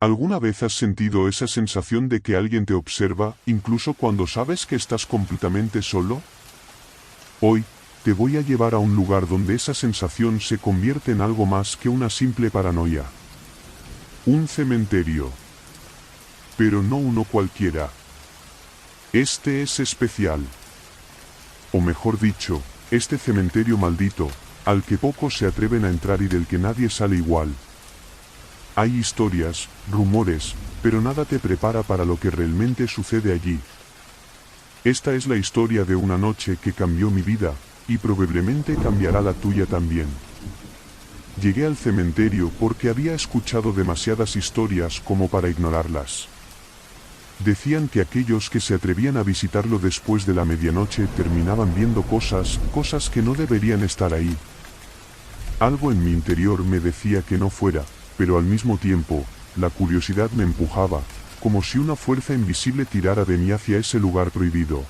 ¿Alguna vez has sentido esa sensación de que alguien te observa, incluso cuando sabes que estás completamente solo? Hoy, te voy a llevar a un lugar donde esa sensación se convierte en algo más que una simple paranoia. Un cementerio. Pero no uno cualquiera. Este es especial. O mejor dicho, este cementerio maldito, al que pocos se atreven a entrar y del que nadie sale igual. Hay historias, rumores, pero nada te prepara para lo que realmente sucede allí. Esta es la historia de una noche que cambió mi vida, y probablemente cambiará la tuya también. Llegué al cementerio porque había escuchado demasiadas historias como para ignorarlas. Decían que aquellos que se atrevían a visitarlo después de la medianoche terminaban viendo cosas que no deberían estar ahí. Algo en mi interior me decía que no fuera, pero al mismo tiempo, la curiosidad me empujaba, como si una fuerza invisible tirara de mí hacia ese lugar prohibido.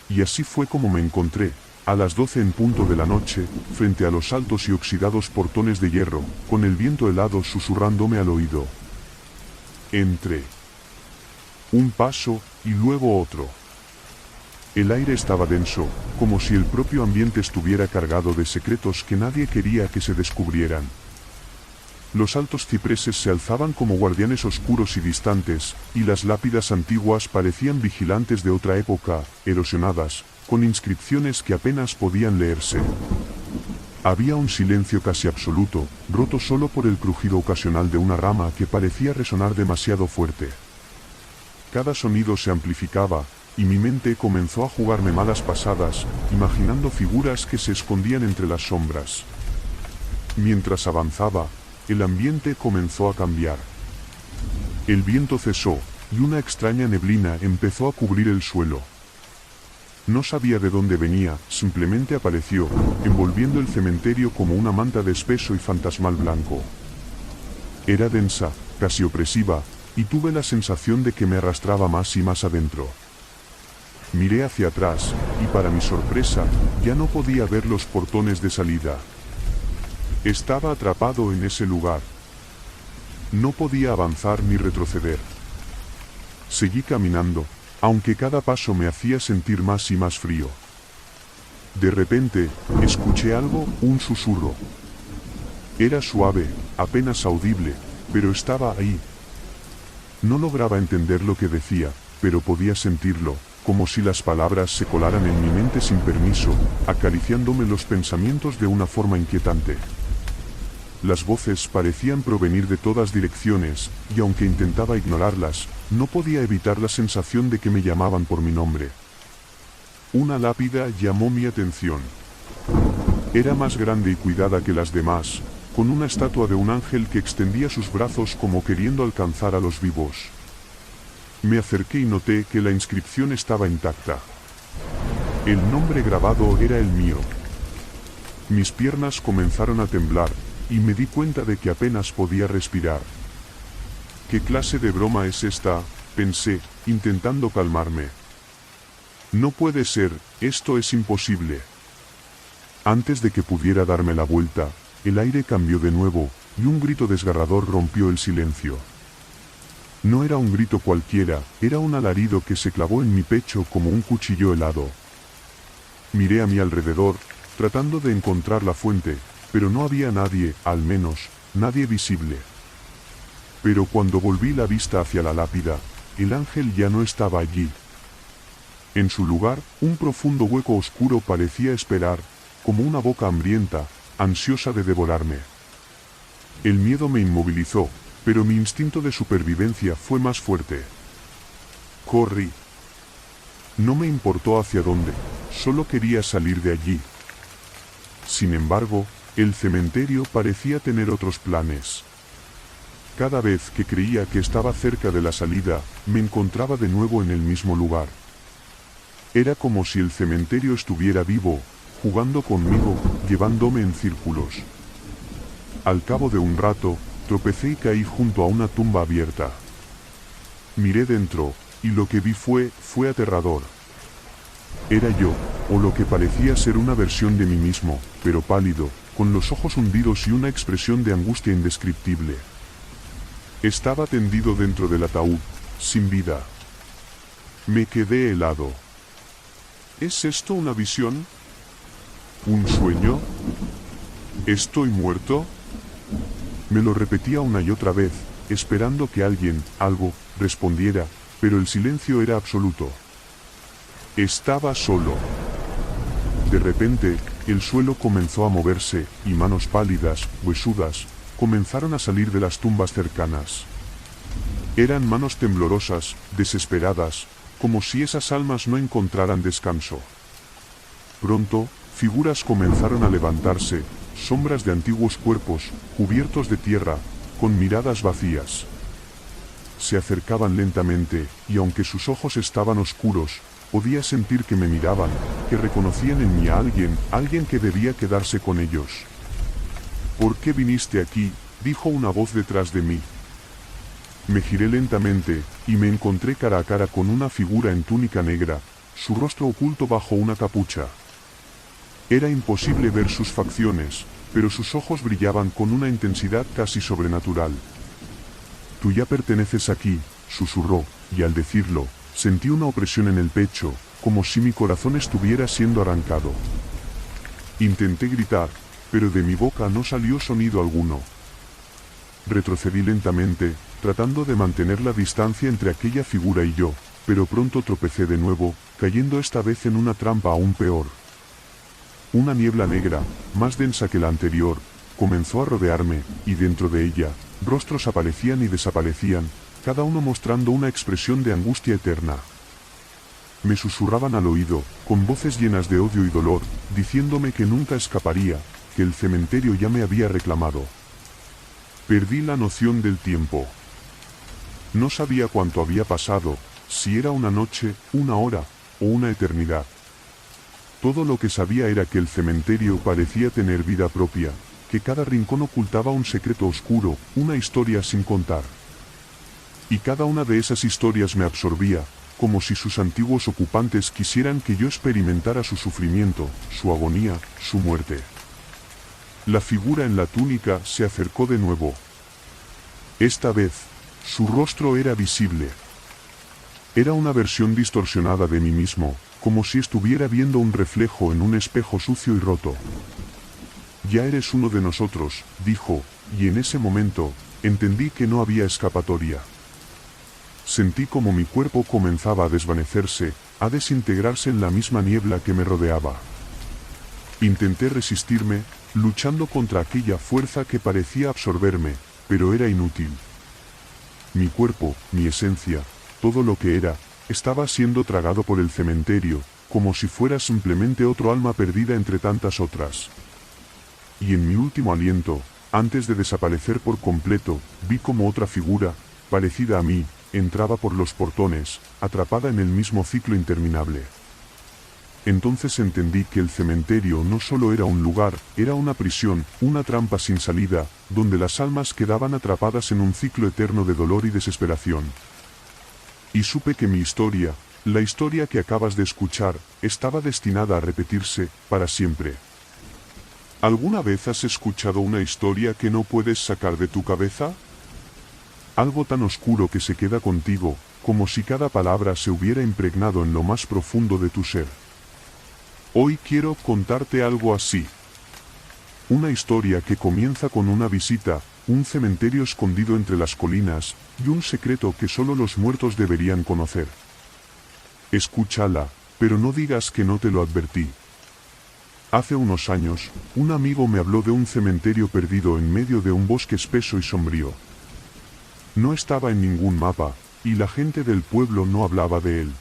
Y así fue como me encontré, a las 12 en punto de la noche, frente a los altos y oxidados portones de hierro, con el viento helado susurrándome al oído. Entré. Un paso, y luego otro. El aire estaba denso, como si el propio ambiente estuviera cargado de secretos que nadie quería que se descubrieran. Los altos cipreses se alzaban como guardianes oscuros y distantes, y las lápidas antiguas parecían vigilantes de otra época, erosionadas, con inscripciones que apenas podían leerse. Había un silencio casi absoluto, roto solo por el crujido ocasional de una rama que parecía resonar demasiado fuerte. Cada sonido se amplificaba, y mi mente comenzó a jugarme malas pasadas, imaginando figuras que se escondían entre las sombras. Mientras avanzaba, el ambiente comenzó a cambiar. El viento cesó, y una extraña neblina empezó a cubrir el suelo. No sabía de dónde venía, simplemente apareció, envolviendo el cementerio como una manta de espeso y fantasmal blanco. Era densa, casi opresiva, y tuve la sensación de que me arrastraba más y más adentro. Miré hacia atrás, y para mi sorpresa, ya no podía ver los portones de salida. Estaba atrapado en ese lugar. No podía avanzar ni retroceder. Seguí caminando, aunque cada paso me hacía sentir más y más frío. De repente, escuché algo, un susurro. Era suave, apenas audible, pero estaba ahí. No lograba entender lo que decía, pero podía sentirlo, como si las palabras se colaran en mi mente sin permiso, acariciándome los pensamientos de una forma inquietante. Las voces parecían provenir de todas direcciones, y aunque intentaba ignorarlas, no podía evitar la sensación de que me llamaban por mi nombre. Una lápida llamó mi atención. Era más grande y cuidada que las demás, con una estatua de un ángel que extendía sus brazos como queriendo alcanzar a los vivos. Me acerqué y noté que la inscripción estaba intacta. El nombre grabado era el mío. Mis piernas comenzaron a temblar, y me di cuenta de que apenas podía respirar. ¿Qué clase de broma es esta?, pensé, intentando calmarme. No puede ser, esto es imposible. Antes de que pudiera darme la vuelta, el aire cambió de nuevo, y un grito desgarrador rompió el silencio. No era un grito cualquiera, era un alarido que se clavó en mi pecho como un cuchillo helado. Miré a mi alrededor, tratando de encontrar la fuente, pero no había nadie, al menos, nadie visible. Pero cuando volví la vista hacia la lápida, el ángel ya no estaba allí. En su lugar, un profundo hueco oscuro parecía esperar, como una boca hambrienta, ansiosa de devorarme. El miedo me inmovilizó, pero mi instinto de supervivencia fue más fuerte. Corrí. No me importó hacia dónde, solo quería salir de allí. Sin embargo, el cementerio parecía tener otros planes. Cada vez que creía que estaba cerca de la salida, me encontraba de nuevo en el mismo lugar. Era como si el cementerio estuviera vivo, jugando conmigo, llevándome en círculos. Al cabo de un rato, tropecé y caí junto a una tumba abierta. Miré dentro, y lo que vi fue aterrador. Era yo, o lo que parecía ser una versión de mí mismo, pero pálido, con los ojos hundidos y una expresión de angustia indescriptible. Estaba tendido dentro del ataúd, sin vida. Me quedé helado. ¿Es esto una visión? ¿Un sueño? ¿Estoy muerto? Me lo repetía una y otra vez, esperando que alguien, algo, respondiera, pero el silencio era absoluto. Estaba solo. De repente, el suelo comenzó a moverse, y manos pálidas, huesudas, comenzaron a salir de las tumbas cercanas. Eran manos temblorosas, desesperadas, como si esas almas no encontraran descanso. Pronto, figuras comenzaron a levantarse, sombras de antiguos cuerpos, cubiertos de tierra, con miradas vacías. Se acercaban lentamente, y aunque sus ojos estaban oscuros, podía sentir que me miraban, que reconocían en mí a alguien que debía quedarse con ellos. ¿Por qué viniste aquí?, dijo una voz detrás de mí. Me giré lentamente, y me encontré cara a cara con una figura en túnica negra, su rostro oculto bajo una capucha. Era imposible ver sus facciones, pero sus ojos brillaban con una intensidad casi sobrenatural. «Tú ya perteneces aquí», susurró, y al decirlo, sentí una opresión en el pecho, como si mi corazón estuviera siendo arrancado. Intenté gritar, pero de mi boca no salió sonido alguno. Retrocedí lentamente, tratando de mantener la distancia entre aquella figura y yo, pero pronto tropecé de nuevo, cayendo esta vez en una trampa aún peor. Una niebla negra, más densa que la anterior, comenzó a rodearme, y dentro de ella, rostros aparecían y desaparecían, cada uno mostrando una expresión de angustia eterna. Me susurraban al oído, con voces llenas de odio y dolor, diciéndome que nunca escaparía, que el cementerio ya me había reclamado. Perdí la noción del tiempo. No sabía cuánto había pasado, si era una noche, una hora, o una eternidad. Todo lo que sabía era que el cementerio parecía tener vida propia, que cada rincón ocultaba un secreto oscuro, una historia sin contar. Y cada una de esas historias me absorbía, como si sus antiguos ocupantes quisieran que yo experimentara su sufrimiento, su agonía, su muerte. La figura en la túnica se acercó de nuevo. Esta vez, su rostro era visible. Era una versión distorsionada de mí mismo, como si estuviera viendo un reflejo en un espejo sucio y roto. «Ya eres uno de nosotros», dijo, y en ese momento, entendí que no había escapatoria. Sentí como mi cuerpo comenzaba a desvanecerse, a desintegrarse en la misma niebla que me rodeaba. Intenté resistirme, luchando contra aquella fuerza que parecía absorberme, pero era inútil. Mi cuerpo, mi esencia, todo lo que era, estaba siendo tragado por el cementerio, como si fuera simplemente otro alma perdida entre tantas otras. Y en mi último aliento, antes de desaparecer por completo, vi como otra figura, parecida a mí, entraba por los portones, atrapada en el mismo ciclo interminable. Entonces entendí que el cementerio no solo era un lugar, era una prisión, una trampa sin salida, donde las almas quedaban atrapadas en un ciclo eterno de dolor y desesperación. Y supe que mi historia, la historia que acabas de escuchar, estaba destinada a repetirse, para siempre. ¿Alguna vez has escuchado una historia que no puedes sacar de tu cabeza? Algo tan oscuro que se queda contigo, como si cada palabra se hubiera impregnado en lo más profundo de tu ser. Hoy quiero contarte algo así. Una historia que comienza con una visita, un cementerio escondido entre las colinas, y un secreto que solo los muertos deberían conocer. Escúchala, pero no digas que no te lo advertí. Hace unos años, un amigo me habló de un cementerio perdido en medio de un bosque espeso y sombrío. No estaba en ningún mapa, y la gente del pueblo no hablaba de él.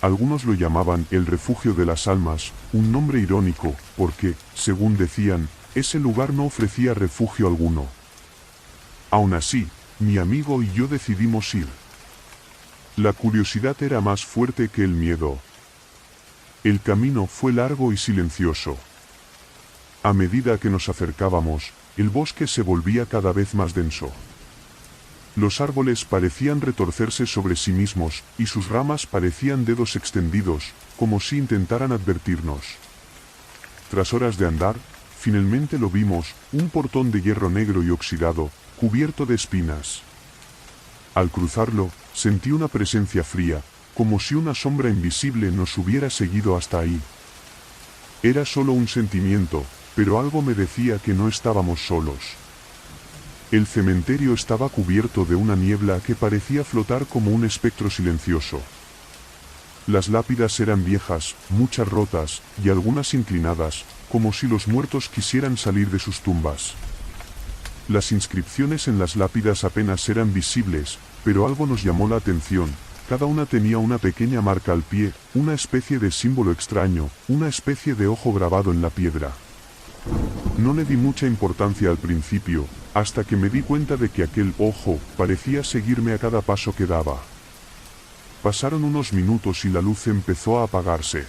Algunos lo llamaban el refugio de las almas, un nombre irónico, porque, según decían, ese lugar no ofrecía refugio alguno. Aún así, mi amigo y yo decidimos ir. La curiosidad era más fuerte que el miedo. El camino fue largo y silencioso. A medida que nos acercábamos, el bosque se volvía cada vez más denso. Los árboles parecían retorcerse sobre sí mismos, y sus ramas parecían dedos extendidos, como si intentaran advertirnos. Tras horas de andar, Finalmente lo vimos, un portón de hierro negro y oxidado, cubierto de espinas. Al cruzarlo, sentí una presencia fría, como si una sombra invisible nos hubiera seguido hasta ahí. Era solo un sentimiento, pero algo me decía que no estábamos solos. El cementerio estaba cubierto de una niebla que parecía flotar como un espectro silencioso. Las lápidas eran viejas, muchas rotas, y algunas inclinadas, como si los muertos quisieran salir de sus tumbas. Las inscripciones en las lápidas apenas eran visibles, pero algo nos llamó la atención. Cada una tenía una pequeña marca al pie, una especie de símbolo extraño, una especie de ojo grabado en la piedra. No le di mucha importancia al principio, hasta que me di cuenta de que aquel ojo parecía seguirme a cada paso que daba. Pasaron unos minutos y la luz empezó a apagarse.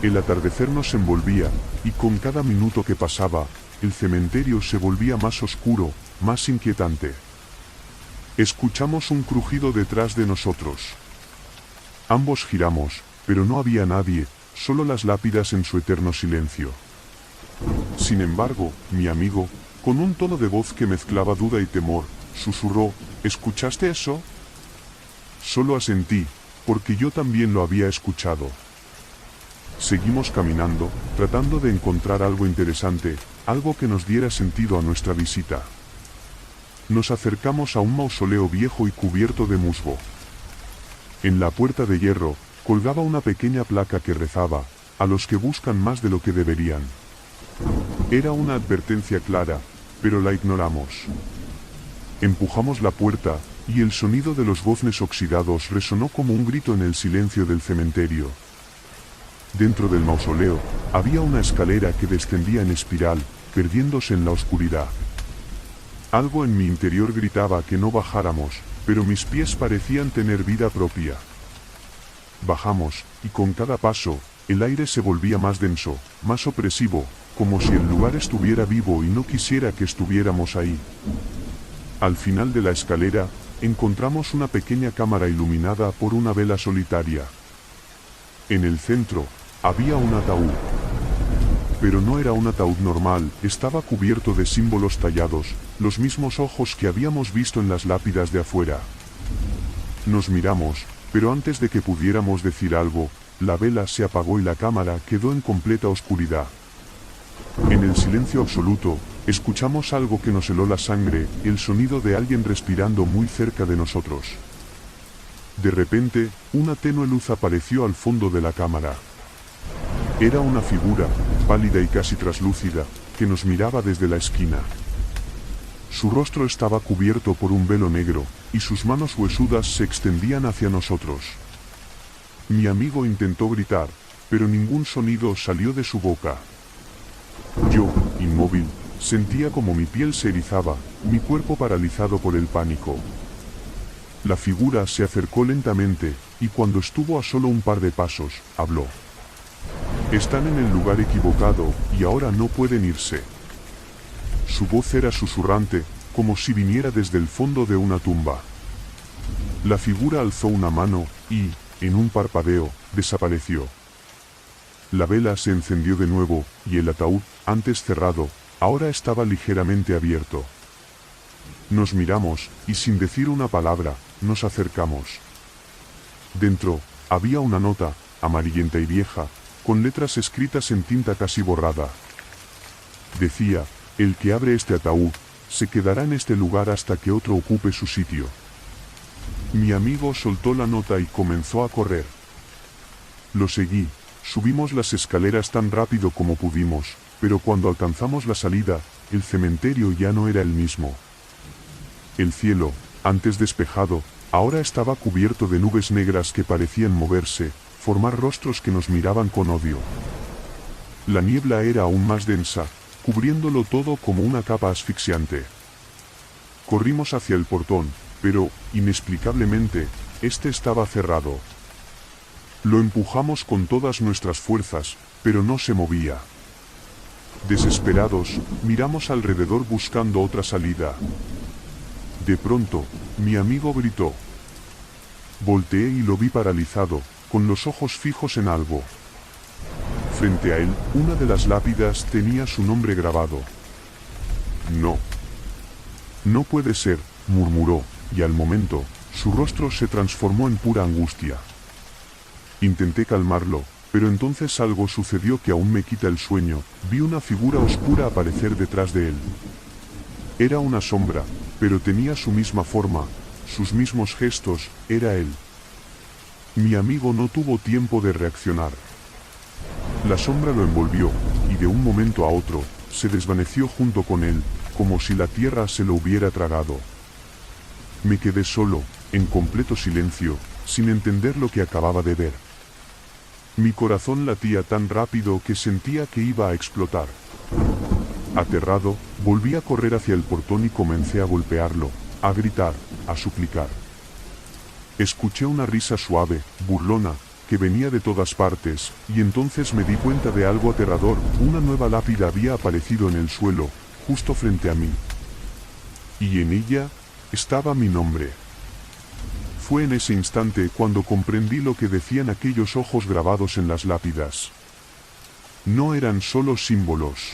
El atardecer nos envolvía, y con cada minuto que pasaba, el cementerio se volvía más oscuro, más inquietante. Escuchamos un crujido detrás de nosotros. Ambos giramos, pero no había nadie, solo las lápidas en su eterno silencio. Sin embargo, mi amigo, con un tono de voz que mezclaba duda y temor, susurró, ¿escuchaste eso? Solo asentí, porque yo también lo había escuchado. Seguimos caminando, tratando de encontrar algo interesante, algo que nos diera sentido a nuestra visita. Nos acercamos a un mausoleo viejo y cubierto de musgo. En la puerta de hierro, colgaba una pequeña placa que rezaba, a los que buscan más de lo que deberían. Era una advertencia clara, pero la ignoramos. Empujamos la puerta, y el sonido de los goznes oxidados resonó como un grito en el silencio del cementerio. Dentro del mausoleo, había una escalera que descendía en espiral, perdiéndose en la oscuridad. Algo en mi interior gritaba que no bajáramos, pero mis pies parecían tener vida propia. Bajamos, y con cada paso, el aire se volvía más denso, más opresivo, como si el lugar estuviera vivo y no quisiera que estuviéramos ahí. Al final de la escalera, encontramos una pequeña cámara iluminada por una vela solitaria. En el centro, había un ataúd. Pero no era un ataúd normal, estaba cubierto de símbolos tallados, los mismos ojos que habíamos visto en las lápidas de afuera. Nos miramos, pero antes de que pudiéramos decir algo, la vela se apagó y la cámara quedó en completa oscuridad. En el silencio absoluto, escuchamos algo que nos heló la sangre, el sonido de alguien respirando muy cerca de nosotros. De repente, una tenue luz apareció al fondo de la cámara. Era una figura, pálida y casi traslúcida, que nos miraba desde la esquina. Su rostro estaba cubierto por un velo negro, y sus manos huesudas se extendían hacia nosotros. Mi amigo intentó gritar, pero ningún sonido salió de su boca. Yo, inmóvil, sentía como mi piel se erizaba, mi cuerpo paralizado por el pánico. La figura se acercó lentamente, y cuando estuvo a solo un par de pasos, habló. Están en el lugar equivocado, y ahora no pueden irse. Su voz era susurrante, como si viniera desde el fondo de una tumba. La figura alzó una mano, y, en un parpadeo, desapareció. La vela se encendió de nuevo, y el ataúd, antes cerrado, ahora estaba ligeramente abierto. Nos miramos, y sin decir una palabra, nos acercamos. Dentro, había una nota, amarillenta y vieja, con letras escritas en tinta casi borrada. Decía, el que abre este ataúd, se quedará en este lugar hasta que otro ocupe su sitio. Mi amigo soltó la nota y comenzó a correr. Lo seguí, subimos las escaleras tan rápido como pudimos, pero cuando alcanzamos la salida, el cementerio ya no era el mismo. El cielo, antes despejado, ahora estaba cubierto de nubes negras que parecían moverse, formar rostros que nos miraban con odio. La niebla era aún más densa, cubriéndolo todo como una capa asfixiante. Corrimos hacia el portón, pero, inexplicablemente, este estaba cerrado. Lo empujamos con todas nuestras fuerzas, pero no se movía. Desesperados, miramos alrededor buscando otra salida. De pronto, mi amigo gritó. Volteé y lo vi paralizado, con los ojos fijos en algo. Frente a él, una de las lápidas tenía su nombre grabado. No. No puede ser, murmuró, y al momento, su rostro se transformó en pura angustia. Intenté calmarlo, pero entonces algo sucedió que aún me quita el sueño. Vi una figura oscura aparecer detrás de él. Era una sombra, pero tenía su misma forma, sus mismos gestos, era él. Mi amigo no tuvo tiempo de reaccionar. La sombra lo envolvió, y de un momento a otro, se desvaneció junto con él, como si la tierra se lo hubiera tragado. Me quedé solo, en completo silencio, sin entender lo que acababa de ver. Mi corazón latía tan rápido que sentía que iba a explotar. Aterrado, volví a correr hacia el portón y comencé a golpearlo, a gritar, a suplicar. Escuché una risa suave, burlona, que venía de todas partes, y entonces me di cuenta de algo aterrador. Una nueva lápida había aparecido en el suelo, justo frente a mí. Y en ella, estaba mi nombre. Fue en ese instante cuando comprendí lo que decían aquellos ojos grabados en las lápidas. No eran solo símbolos.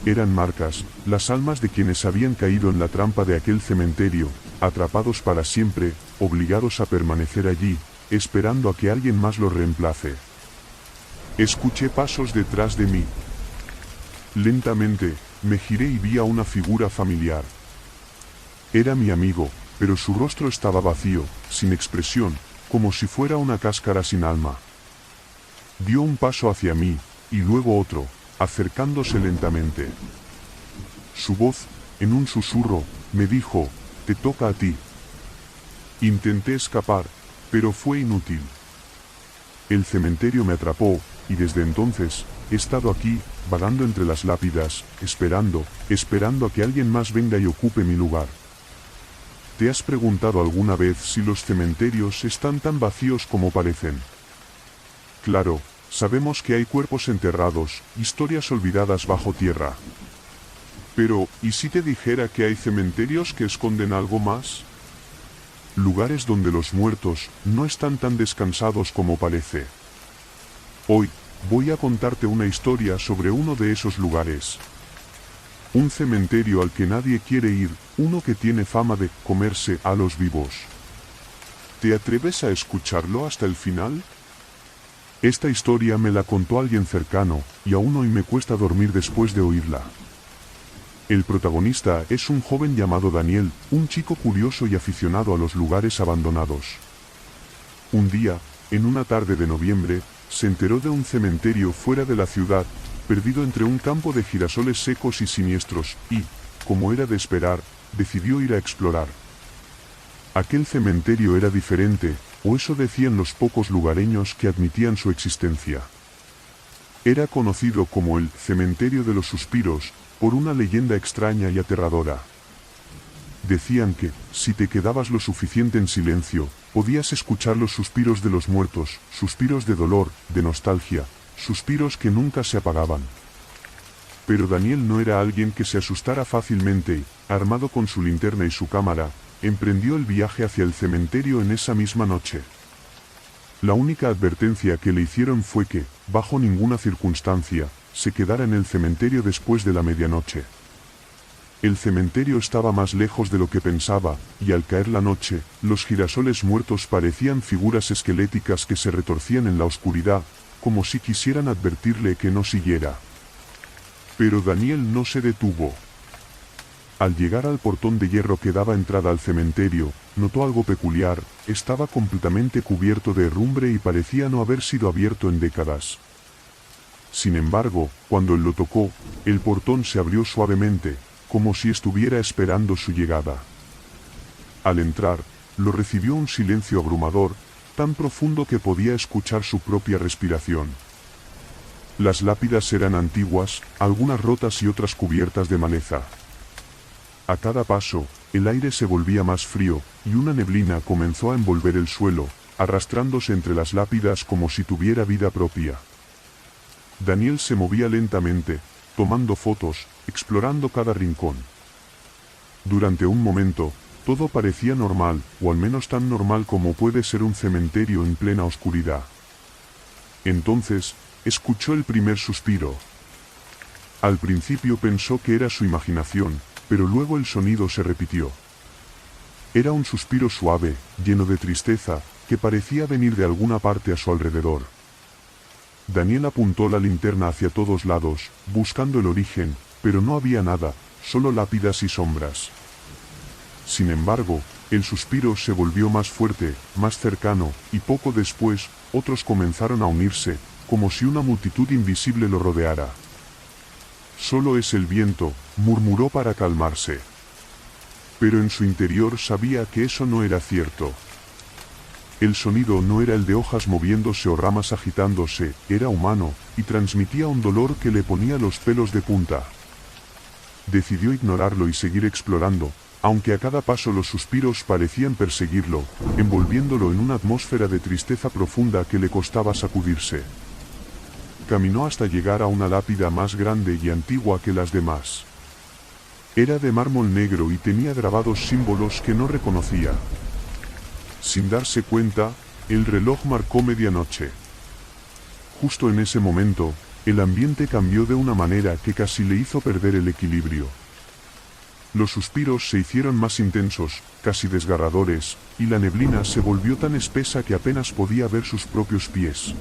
Eran marcas, las almas de quienes habían caído en la trampa de aquel cementerio, atrapados para siempre, obligados a permanecer allí, esperando a que alguien más los reemplace. Escuché pasos detrás de mí. Lentamente, me giré y vi a una figura familiar. Era mi amigo, pero su rostro estaba vacío, sin expresión, como si fuera una cáscara sin alma. Dio un paso hacia mí, y luego otro, acercándose lentamente. Su voz, en un susurro, me dijo, «Te toca a ti». Intenté escapar, pero fue inútil. El cementerio me atrapó, y desde entonces, he estado aquí, vagando entre las lápidas, esperando a que alguien más venga y ocupe mi lugar. ¿Te has preguntado alguna vez si los cementerios están tan vacíos como parecen? Claro, sabemos que hay cuerpos enterrados, historias olvidadas bajo tierra. Pero, ¿y si te dijera que hay cementerios que esconden algo más? Lugares donde los muertos no están tan descansados como parece. Hoy, voy a contarte una historia sobre uno de esos lugares. Un cementerio al que nadie quiere ir, uno que tiene fama de comerse a los vivos. ¿Te atreves a escucharlo hasta el final? Esta historia me la contó alguien cercano, y aún hoy me cuesta dormir después de oírla. El protagonista es un joven llamado Daniel, un chico curioso y aficionado a los lugares abandonados. Un día, en una tarde de noviembre, se enteró de un cementerio fuera de la ciudad, perdido entre un campo de girasoles secos y siniestros, y, como era de esperar, decidió ir a explorar. Aquel cementerio era diferente, o eso decían los pocos lugareños que admitían su existencia. Era conocido como el Cementerio de los Suspiros, por una leyenda extraña y aterradora. Decían que, si te quedabas lo suficiente en silencio, podías escuchar los suspiros de los muertos, suspiros de dolor, de nostalgia, suspiros que nunca se apagaban. Pero Daniel no era alguien que se asustara fácilmente y, armado con su linterna y su cámara, emprendió el viaje hacia el cementerio en esa misma noche. La única advertencia que le hicieron fue que, bajo ninguna circunstancia, se quedara en el cementerio después de la medianoche. El cementerio estaba más lejos de lo que pensaba, y al caer la noche, los girasoles muertos parecían figuras esqueléticas que se retorcían en la oscuridad, como si quisieran advertirle que no siguiera. Pero Daniel no se detuvo. Al llegar al portón de hierro que daba entrada al cementerio, notó algo peculiar, estaba completamente cubierto de herrumbre y parecía no haber sido abierto en décadas. Sin embargo, cuando él lo tocó, el portón se abrió suavemente, como si estuviera esperando su llegada. Al entrar, lo recibió un silencio abrumador, tan profundo que podía escuchar su propia respiración. Las lápidas eran antiguas, algunas rotas y otras cubiertas de maleza. A cada paso, el aire se volvía más frío, y una neblina comenzó a envolver el suelo, arrastrándose entre las lápidas como si tuviera vida propia. Daniel se movía lentamente, tomando fotos, explorando cada rincón. Durante un momento, todo parecía normal, o al menos tan normal como puede ser un cementerio en plena oscuridad. Entonces, escuchó el primer suspiro. Al principio pensó que era su imaginación, pero luego el sonido se repitió. Era un suspiro suave, lleno de tristeza, que parecía venir de alguna parte a su alrededor. Daniel apuntó la linterna hacia todos lados, buscando el origen, pero no había nada, solo lápidas y sombras. Sin embargo, el suspiro se volvió más fuerte, más cercano, y poco después, otros comenzaron a unirse, como si una multitud invisible lo rodeara. «Solo es el viento», murmuró para calmarse. Pero en su interior sabía que eso no era cierto. El sonido no era el de hojas moviéndose o ramas agitándose, era humano, y transmitía un dolor que le ponía los pelos de punta. Decidió ignorarlo y seguir explorando, aunque a cada paso los suspiros parecían perseguirlo, envolviéndolo en una atmósfera de tristeza profunda que le costaba sacudirse. Caminó hasta llegar a una lápida más grande y antigua que las demás. Era de mármol negro y tenía grabados símbolos que no reconocía. Sin darse cuenta, el reloj marcó medianoche. Justo en ese momento, el ambiente cambió de una manera que casi le hizo perder el equilibrio. Los suspiros se hicieron más intensos, casi desgarradores, y la neblina se volvió tan espesa que apenas podía ver sus propios pies.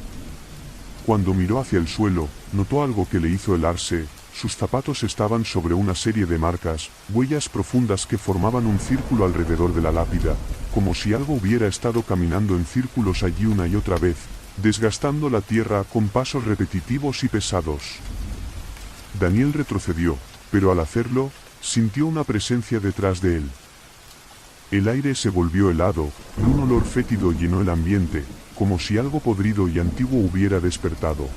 Cuando miró hacia el suelo, notó algo que le hizo helarse. Sus zapatos estaban sobre una serie de marcas, huellas profundas que formaban un círculo alrededor de la lápida, como si algo hubiera estado caminando en círculos allí una y otra vez, desgastando la tierra con pasos repetitivos y pesados. Daniel retrocedió, pero al hacerlo, sintió una presencia detrás de él. El aire se volvió helado, y un olor fétido llenó el ambiente, como si algo podrido y antiguo hubiera despertado.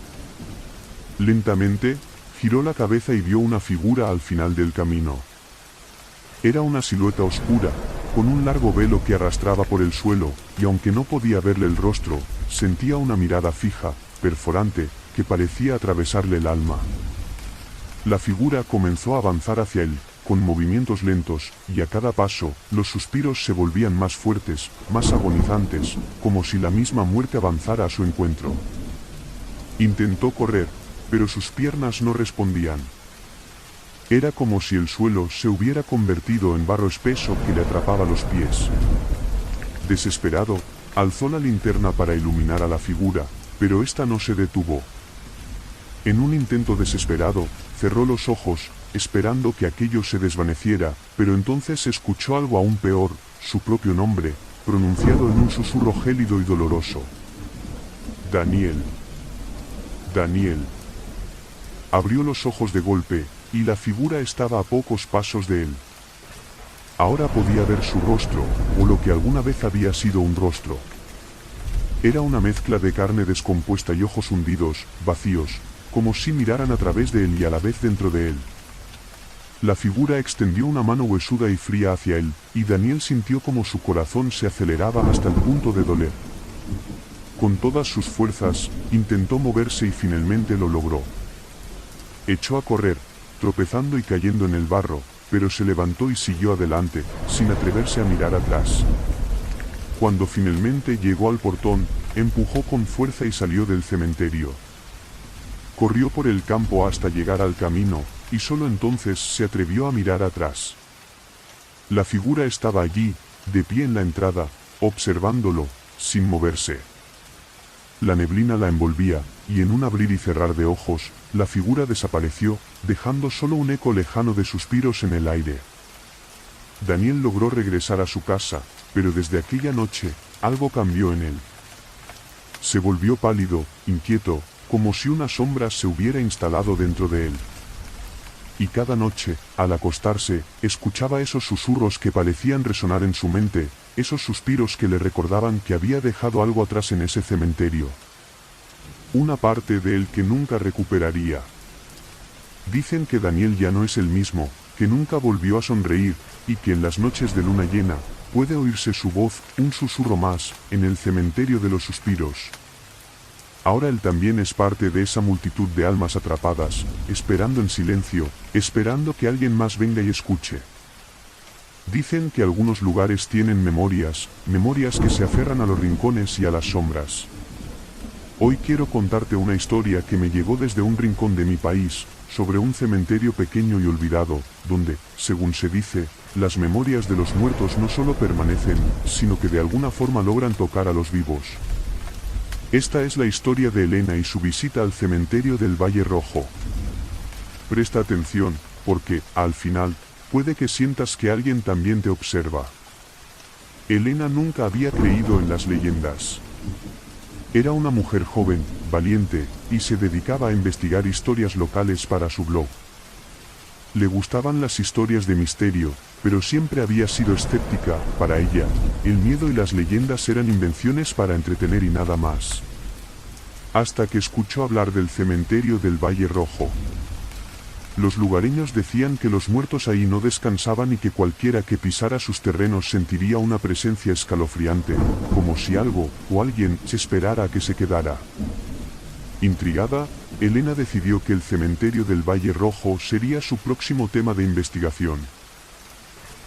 Lentamente, giró la cabeza y vio una figura al final del camino. Era una silueta oscura, con un largo velo que arrastraba por el suelo, y aunque no podía verle el rostro, sentía una mirada fija, perforante, que parecía atravesarle el alma. La figura comenzó a avanzar hacia él, con movimientos lentos, y a cada paso, los suspiros se volvían más fuertes, más agonizantes, como si la misma muerte avanzara a su encuentro. Intentó correr, pero sus piernas no respondían. Era como si el suelo se hubiera convertido en barro espeso que le atrapaba los pies. Desesperado, alzó la linterna para iluminar a la figura, pero ésta no se detuvo. En un intento desesperado, cerró los ojos, esperando que aquello se desvaneciera, pero entonces escuchó algo aún peor, su propio nombre, pronunciado en un susurro gélido y doloroso. Daniel. Daniel. Abrió los ojos de golpe, y la figura estaba a pocos pasos de él. Ahora podía ver su rostro, o lo que alguna vez había sido un rostro. Era una mezcla de carne descompuesta y ojos hundidos, vacíos, como si miraran a través de él y a la vez dentro de él. La figura extendió una mano huesuda y fría hacia él, y Daniel sintió como su corazón se aceleraba hasta el punto de doler. Con todas sus fuerzas, intentó moverse y finalmente lo logró. Echó a correr, tropezando y cayendo en el barro, pero se levantó y siguió adelante, sin atreverse a mirar atrás. Cuando finalmente llegó al portón, empujó con fuerza y salió del cementerio. Corrió por el campo hasta llegar al camino, y solo entonces se atrevió a mirar atrás. La figura estaba allí, de pie en la entrada, observándolo, sin moverse. La neblina la envolvía, y en un abrir y cerrar de ojos, la figura desapareció, dejando solo un eco lejano de suspiros en el aire. Daniel logró regresar a su casa, pero desde aquella noche, algo cambió en él. Se volvió pálido, inquieto, como si una sombra se hubiera instalado dentro de él. Y cada noche, al acostarse, escuchaba esos susurros que parecían resonar en su mente, esos suspiros que le recordaban que había dejado algo atrás en ese cementerio. Una parte de él que nunca recuperaría. Dicen que Daniel ya no es el mismo, que nunca volvió a sonreír, y que en las noches de luna llena, puede oírse su voz, un susurro más, en el cementerio de los suspiros. Ahora él también es parte de esa multitud de almas atrapadas, esperando en silencio, esperando que alguien más venga y escuche. Dicen que algunos lugares tienen memorias, memorias que se aferran a los rincones y a las sombras. Hoy quiero contarte una historia que me llegó desde un rincón de mi país, sobre un cementerio pequeño y olvidado, donde, según se dice, las memorias de los muertos no solo permanecen, sino que de alguna forma logran tocar a los vivos. Esta es la historia de Elena y su visita al cementerio del Valle Rojo. Presta atención, porque, al final, puede que sientas que alguien también te observa. Elena nunca había creído en las leyendas. Era una mujer joven, valiente, y se dedicaba a investigar historias locales para su blog. Le gustaban las historias de misterio, pero siempre había sido escéptica. Para ella, el miedo y las leyendas eran invenciones para entretener y nada más. Hasta que escuchó hablar del cementerio del Valle Rojo. Los lugareños decían que los muertos ahí no descansaban y que cualquiera que pisara sus terrenos sentiría una presencia escalofriante, como si algo o alguien se esperara a que se quedara. Intrigada, Elena decidió que el cementerio del Valle Rojo sería su próximo tema de investigación.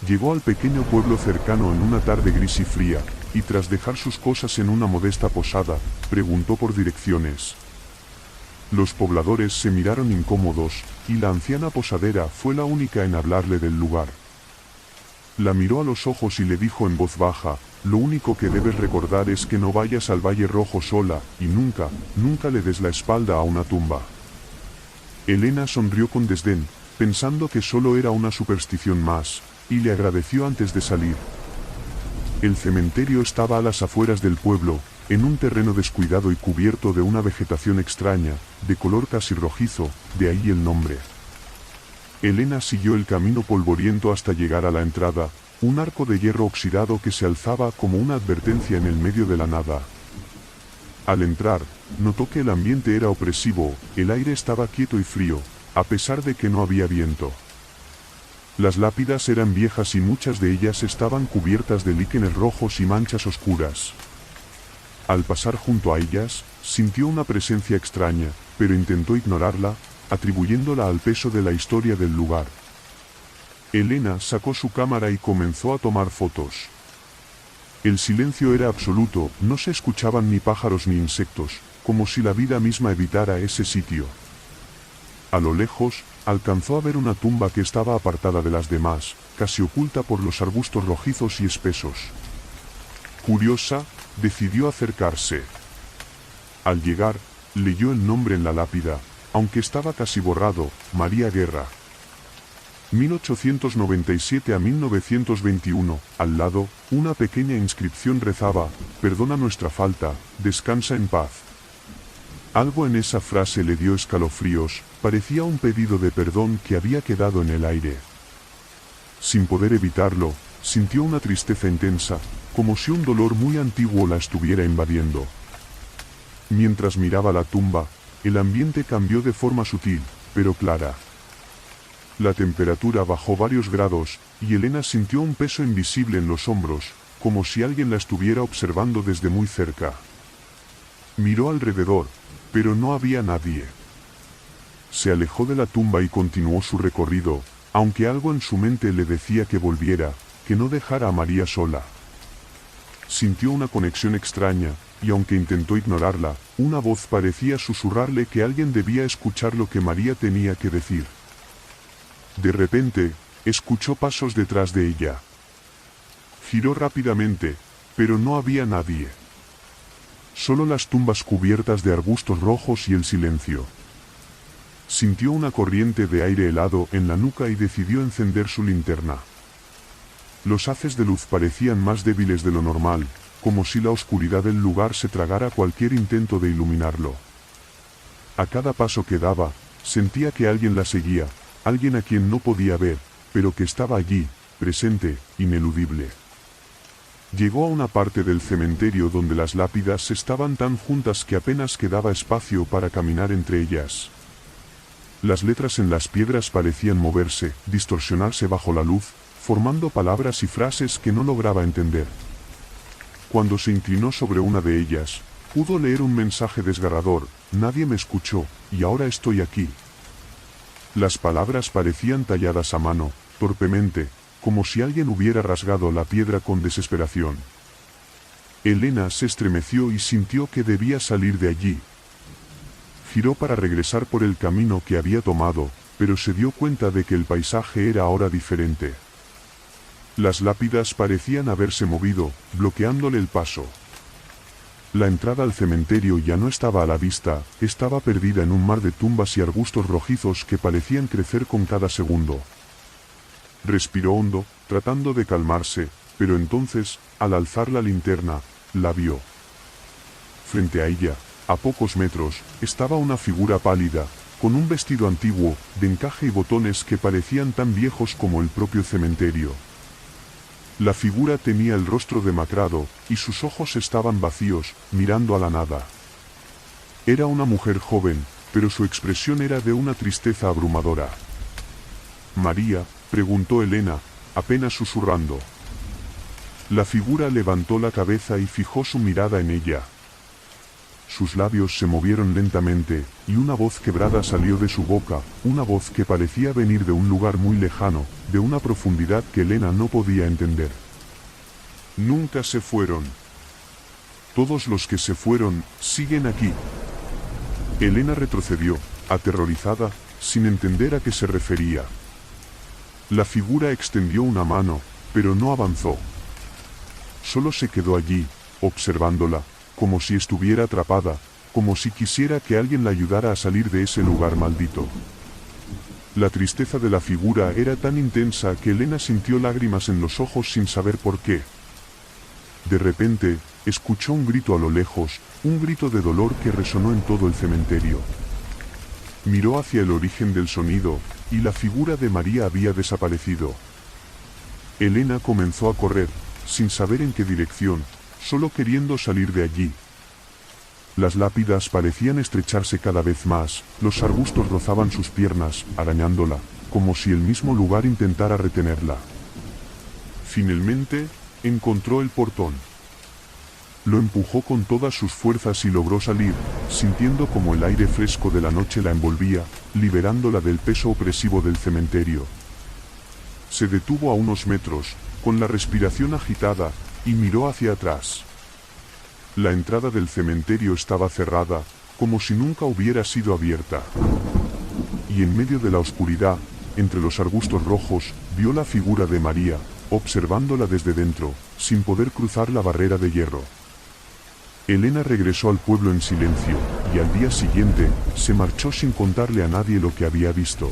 Llegó al pequeño pueblo cercano en una tarde gris y fría, y tras dejar sus cosas en una modesta posada, preguntó por direcciones. Los pobladores se miraron incómodos, y la anciana posadera fue la única en hablarle del lugar. La miró a los ojos y le dijo en voz baja: lo único que debes recordar es que no vayas al Valle Rojo sola, y nunca, nunca le des la espalda a una tumba. Elena sonrió con desdén, pensando que solo era una superstición más, y le agradeció antes de salir. El cementerio estaba a las afueras del pueblo, en un terreno descuidado y cubierto de una vegetación extraña, de color casi rojizo, de ahí el nombre. Elena siguió el camino polvoriento hasta llegar a la entrada, un arco de hierro oxidado que se alzaba como una advertencia en el medio de la nada. Al entrar, notó que el ambiente era opresivo, el aire estaba quieto y frío, a pesar de que no había viento. Las lápidas eran viejas y muchas de ellas estaban cubiertas de líquenes rojos y manchas oscuras. Al pasar junto a ellas, sintió una presencia extraña, pero intentó ignorarla, atribuyéndola al peso de la historia del lugar. Elena sacó su cámara y comenzó a tomar fotos. El silencio era absoluto, no se escuchaban ni pájaros ni insectos, como si la vida misma evitara ese sitio. A lo lejos, alcanzó a ver una tumba que estaba apartada de las demás, casi oculta por los arbustos rojizos y espesos. Curiosa, decidió acercarse. Al llegar, leyó el nombre en la lápida, aunque estaba casi borrado: María Guerra. 1897 a 1921, al lado, una pequeña inscripción rezaba: perdona nuestra falta, descansa en paz. Algo en esa frase le dio escalofríos, parecía un pedido de perdón que había quedado en el aire. Sin poder evitarlo, sintió una tristeza intensa, como si un dolor muy antiguo la estuviera invadiendo. Mientras miraba la tumba, el ambiente cambió de forma sutil, pero clara. La temperatura bajó varios grados, y Elena sintió un peso invisible en los hombros, como si alguien la estuviera observando desde muy cerca. Miró alrededor, pero no había nadie. Se alejó de la tumba y continuó su recorrido, aunque algo en su mente le decía que volviera, que no dejara a María sola. Sintió una conexión extraña, y aunque intentó ignorarla, una voz parecía susurrarle que alguien debía escuchar lo que María tenía que decir. De repente, escuchó pasos detrás de ella. Giró rápidamente, pero no había nadie. Solo las tumbas cubiertas de arbustos rojos y el silencio. Sintió una corriente de aire helado en la nuca y decidió encender su linterna. Los haces de luz parecían más débiles de lo normal, como si la oscuridad del lugar se tragara cualquier intento de iluminarlo. A cada paso que daba, sentía que alguien la seguía, alguien a quien no podía ver, pero que estaba allí, presente, ineludible. Llegó a una parte del cementerio donde las lápidas estaban tan juntas que apenas quedaba espacio para caminar entre ellas. Las letras en las piedras parecían moverse, distorsionarse bajo la luz, formando palabras y frases que no lograba entender. Cuando se inclinó sobre una de ellas, pudo leer un mensaje desgarrador: nadie me escuchó, y ahora estoy aquí. Las palabras parecían talladas a mano, torpemente, como si alguien hubiera rasgado la piedra con desesperación. Elena se estremeció y sintió que debía salir de allí. Giró para regresar por el camino que había tomado, pero se dio cuenta de que el paisaje era ahora diferente. Las lápidas parecían haberse movido, bloqueándole el paso. La entrada al cementerio ya no estaba a la vista, estaba perdida en un mar de tumbas y arbustos rojizos que parecían crecer con cada segundo. Respiró hondo, tratando de calmarse, pero entonces, al alzar la linterna, la vio. Frente a ella, a pocos metros, estaba una figura pálida, con un vestido antiguo, de encaje y botones que parecían tan viejos como el propio cementerio. La figura tenía el rostro demacrado, y sus ojos estaban vacíos, mirando a la nada. Era una mujer joven, pero su expresión era de una tristeza abrumadora. «María», preguntó Elena, apenas susurrando. La figura levantó la cabeza y fijó su mirada en ella. Sus labios se movieron lentamente, y una voz quebrada salió de su boca, una voz que parecía venir de un lugar muy lejano, de una profundidad que Elena no podía entender. «Nunca se fueron. Todos los que se fueron, siguen aquí». Elena retrocedió, aterrorizada, sin entender a qué se refería. La figura extendió una mano, pero no avanzó. Solo se quedó allí, observándola, como si estuviera atrapada, como si quisiera que alguien la ayudara a salir de ese lugar maldito. La tristeza de la figura era tan intensa que Elena sintió lágrimas en los ojos sin saber por qué. De repente, escuchó un grito a lo lejos, un grito de dolor que resonó en todo el cementerio. Miró hacia el origen del sonido, y la figura de María había desaparecido. Elena comenzó a correr, sin saber en qué dirección, solo queriendo salir de allí. Las lápidas parecían estrecharse cada vez más, los arbustos rozaban sus piernas, arañándola, como si el mismo lugar intentara retenerla. Finalmente, encontró el portón. Lo empujó con todas sus fuerzas y logró salir, sintiendo como el aire fresco de la noche la envolvía, liberándola del peso opresivo del cementerio. Se detuvo a unos metros, con la respiración agitada, y miró hacia atrás. La entrada del cementerio estaba cerrada, como si nunca hubiera sido abierta. Y en medio de la oscuridad, entre los arbustos rojos, vio la figura de María, observándola desde dentro, sin poder cruzar la barrera de hierro. Elena regresó al pueblo en silencio, y al día siguiente, se marchó sin contarle a nadie lo que había visto.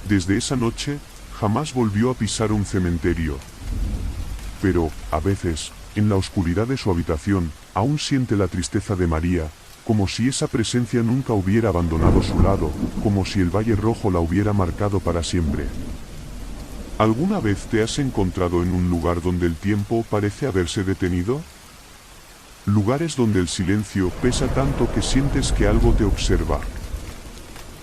Desde esa noche, jamás volvió a pisar un cementerio. Pero, a veces, en la oscuridad de su habitación, aún siente la tristeza de María, como si esa presencia nunca hubiera abandonado su lado, como si el Valle Rojo la hubiera marcado para siempre. ¿Alguna vez te has encontrado en un lugar donde el tiempo parece haberse detenido? Lugares donde el silencio pesa tanto que sientes que algo te observa.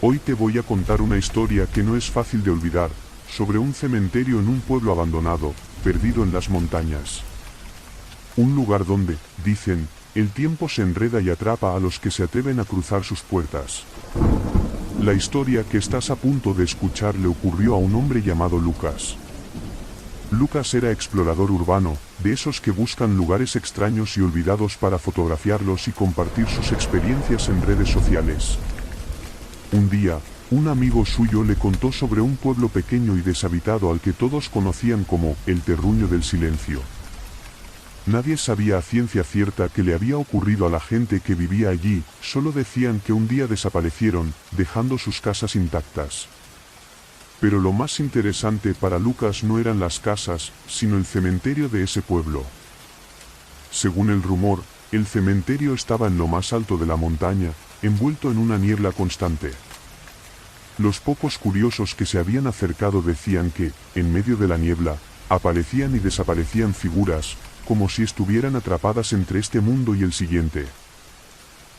Hoy te voy a contar una historia que no es fácil de olvidar, sobre un cementerio en un pueblo abandonado, perdido en las montañas. Un lugar donde, dicen, el tiempo se enreda y atrapa a los que se atreven a cruzar sus puertas. La historia que estás a punto de escuchar le ocurrió a un hombre llamado Lucas. Lucas era explorador urbano, de esos que buscan lugares extraños y olvidados para fotografiarlos y compartir sus experiencias en redes sociales. Un día, un amigo suyo le contó sobre un pueblo pequeño y deshabitado al que todos conocían como el Terruño del Silencio. Nadie sabía a ciencia cierta qué le había ocurrido a la gente que vivía allí, solo decían que un día desaparecieron, dejando sus casas intactas. Pero lo más interesante para Lucas no eran las casas, sino el cementerio de ese pueblo. Según el rumor, el cementerio estaba en lo más alto de la montaña, envuelto en una niebla constante. Los pocos curiosos que se habían acercado decían que, en medio de la niebla, aparecían y desaparecían figuras, como si estuvieran atrapadas entre este mundo y el siguiente.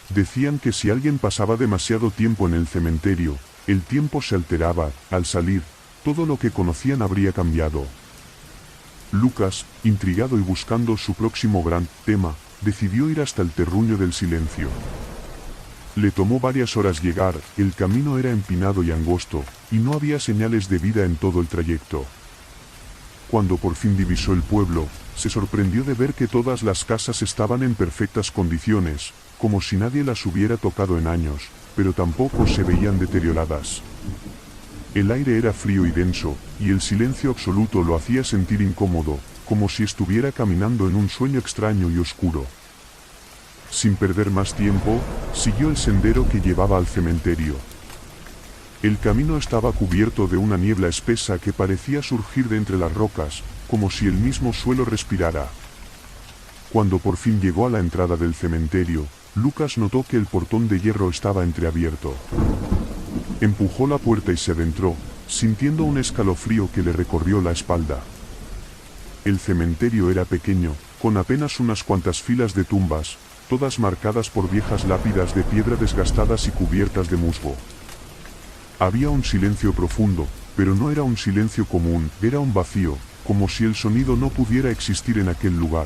Decían que si alguien pasaba demasiado tiempo en el cementerio, el tiempo se alteraba, al salir, todo lo que conocían habría cambiado. Lucas, intrigado y buscando su próximo gran tema, decidió ir hasta el Terruño del Silencio. Le tomó varias horas llegar, el camino era empinado y angosto, y no había señales de vida en todo el trayecto. Cuando por fin divisó el pueblo, se sorprendió de ver que todas las casas estaban en perfectas condiciones, como si nadie las hubiera tocado en años, pero tampoco se veían deterioradas. El aire era frío y denso, y el silencio absoluto lo hacía sentir incómodo, como si estuviera caminando en un sueño extraño y oscuro. Sin perder más tiempo, siguió el sendero que llevaba al cementerio. El camino estaba cubierto de una niebla espesa que parecía surgir de entre las rocas, como si el mismo suelo respirara. Cuando por fin llegó a la entrada del cementerio, Lucas notó que el portón de hierro estaba entreabierto. Empujó la puerta y se adentró, sintiendo un escalofrío que le recorrió la espalda. El cementerio era pequeño, con apenas unas cuantas filas de tumbas, todas marcadas por viejas lápidas de piedra desgastadas y cubiertas de musgo. Había un silencio profundo, pero no era un silencio común, era un vacío, como si el sonido no pudiera existir en aquel lugar.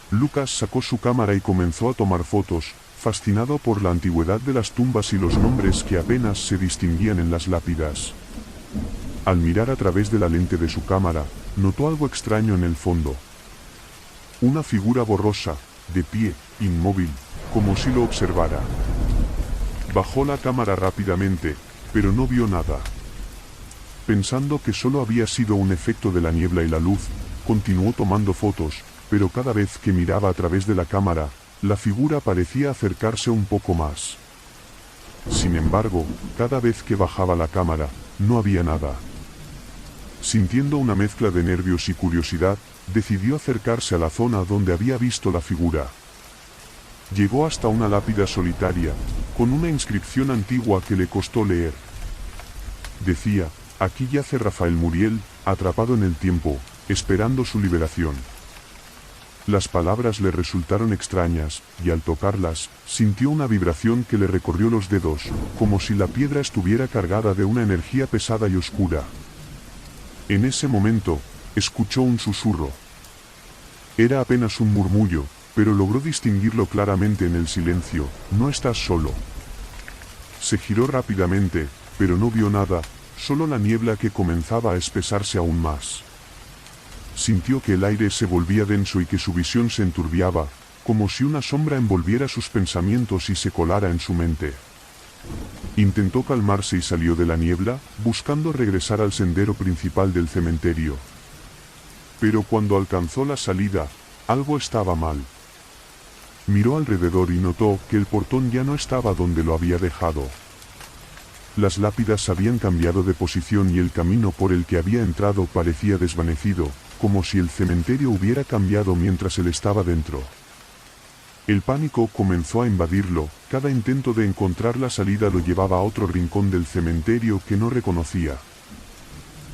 Lucas sacó su cámara y comenzó a tomar fotos, fascinado por la antigüedad de las tumbas y los nombres que apenas se distinguían en las lápidas. Al mirar a través de la lente de su cámara, notó algo extraño en el fondo. Una figura borrosa, de pie, inmóvil, como si lo observara. Bajó la cámara rápidamente, pero no vio nada. Pensando que solo había sido un efecto de la niebla y la luz, continuó tomando fotos, pero cada vez que miraba a través de la cámara, la figura parecía acercarse un poco más. Sin embargo, cada vez que bajaba la cámara, no había nada. Sintiendo una mezcla de nervios y curiosidad, decidió acercarse a la zona donde había visto la figura. Llegó hasta una lápida solitaria, con una inscripción antigua que le costó leer. Decía: aquí yace Rafael Muriel, atrapado en el tiempo, esperando su liberación. Las palabras le resultaron extrañas, y al tocarlas, sintió una vibración que le recorrió los dedos, como si la piedra estuviera cargada de una energía pesada y oscura. En ese momento, escuchó un susurro. Era apenas un murmullo, pero logró distinguirlo claramente en el silencio: no estás solo. Se giró rápidamente, pero no vio nada, solo la niebla que comenzaba a espesarse aún más. Sintió que el aire se volvía denso y que su visión se enturbiaba, como si una sombra envolviera sus pensamientos y se colara en su mente. Intentó calmarse y salió de la niebla, buscando regresar al sendero principal del cementerio. Pero cuando alcanzó la salida, algo estaba mal. Miró alrededor y notó que el portón ya no estaba donde lo había dejado. Las lápidas habían cambiado de posición y el camino por el que había entrado parecía desvanecido, como si el cementerio hubiera cambiado mientras él estaba dentro. El pánico comenzó a invadirlo, cada intento de encontrar la salida lo llevaba a otro rincón del cementerio que no reconocía.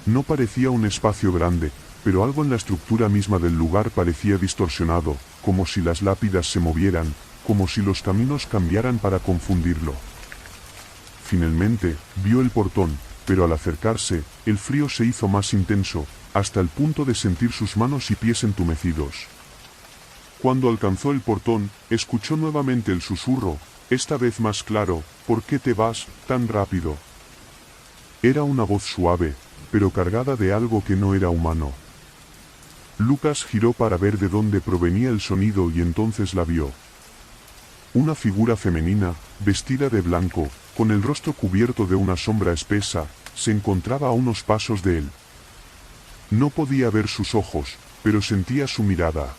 No parecía un espacio grande, pero algo en la estructura misma del lugar parecía distorsionado, como si las lápidas se movieran, como si los caminos cambiaran para confundirlo. Finalmente, vio el portón, pero al acercarse, el frío se hizo más intenso, hasta el punto de sentir sus manos y pies entumecidos. Cuando alcanzó el portón, escuchó nuevamente el susurro, esta vez más claro: ¿por qué te vas tan rápido? Era una voz suave, pero cargada de algo que no era humano. Lucas giró para ver de dónde provenía el sonido y entonces la vio. Una figura femenina, vestida de blanco, con el rostro cubierto de una sombra espesa, se encontraba a unos pasos de él. No podía ver sus ojos, pero sentía su mirada.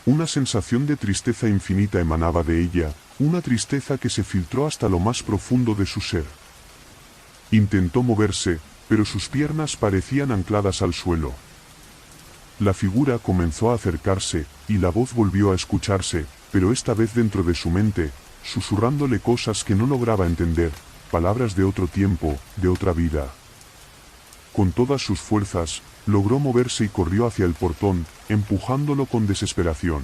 Una sensación de tristeza infinita emanaba de ella, una tristeza que se filtró hasta lo más profundo de su ser. Intentó moverse, pero sus piernas parecían ancladas al suelo. La figura comenzó a acercarse, y la voz volvió a escucharse, pero esta vez dentro de su mente, susurrándole cosas que no lograba entender, palabras de otro tiempo, de otra vida. Con todas sus fuerzas, logró moverse y corrió hacia el portón, empujándolo con desesperación.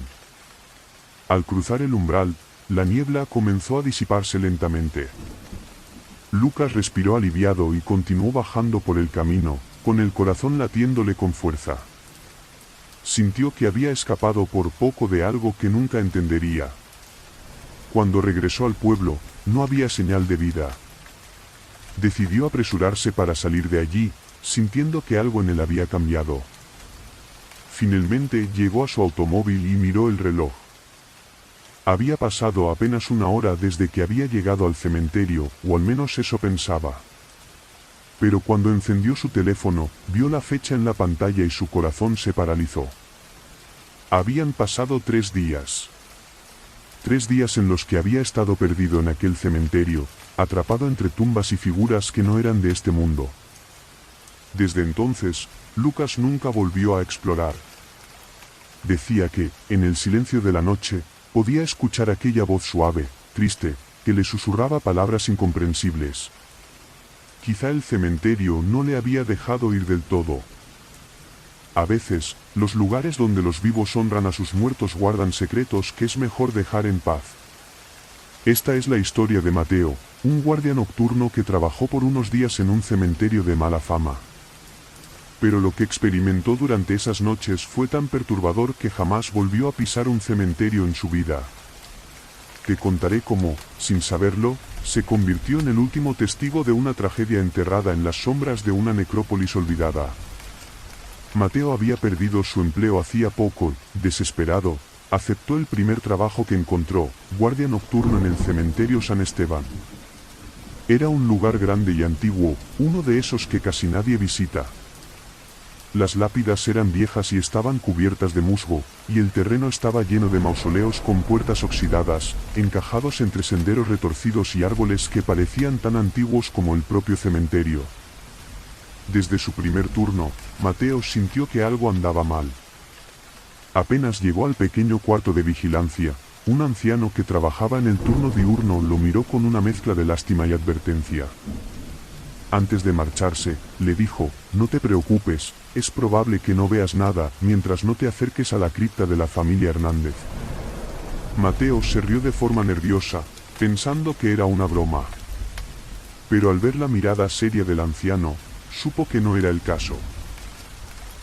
Al cruzar el umbral, la niebla comenzó a disiparse lentamente. Lucas respiró aliviado y continuó bajando por el camino, con el corazón latiéndole con fuerza. Sintió que había escapado por poco de algo que nunca entendería. Cuando regresó al pueblo, no había señal de vida. Decidió apresurarse para salir de allí, sintiendo que algo en él había cambiado. Finalmente llegó a su automóvil y miró el reloj. Había pasado apenas una hora desde que había llegado al cementerio, o al menos eso pensaba. Pero cuando encendió su teléfono, vio la fecha en la pantalla y su corazón se paralizó. Habían pasado 3 días. 3 días en los que había estado perdido en aquel cementerio, atrapado entre tumbas y figuras que no eran de este mundo. Desde entonces, Lucas nunca volvió a explorar. Decía que, en el silencio de la noche, podía escuchar aquella voz suave, triste, que le susurraba palabras incomprensibles. Quizá el cementerio no le había dejado ir del todo. A veces, los lugares donde los vivos honran a sus muertos guardan secretos que es mejor dejar en paz. Esta es la historia de Mateo, un guardia nocturno que trabajó por unos días en un cementerio de mala fama. Pero lo que experimentó durante esas noches fue tan perturbador que jamás volvió a pisar un cementerio en su vida. Te contaré cómo, sin saberlo, se convirtió en el último testigo de una tragedia enterrada en las sombras de una necrópolis olvidada. Mateo había perdido su empleo hacía poco y, desesperado, aceptó el primer trabajo que encontró, guardia nocturno en el cementerio San Esteban. Era un lugar grande y antiguo, uno de esos que casi nadie visita. Las lápidas eran viejas y estaban cubiertas de musgo, y el terreno estaba lleno de mausoleos con puertas oxidadas, encajados entre senderos retorcidos y árboles que parecían tan antiguos como el propio cementerio. Desde su primer turno, Mateo sintió que algo andaba mal. Apenas llegó al pequeño cuarto de vigilancia, un anciano que trabajaba en el turno diurno lo miró con una mezcla de lástima y advertencia. Antes de marcharse, le dijo: «No te preocupes, es probable que no veas nada mientras no te acerques a la cripta de la familia Hernández». Mateo se rió de forma nerviosa, pensando que era una broma. Pero al ver la mirada seria del anciano, supo que no era el caso.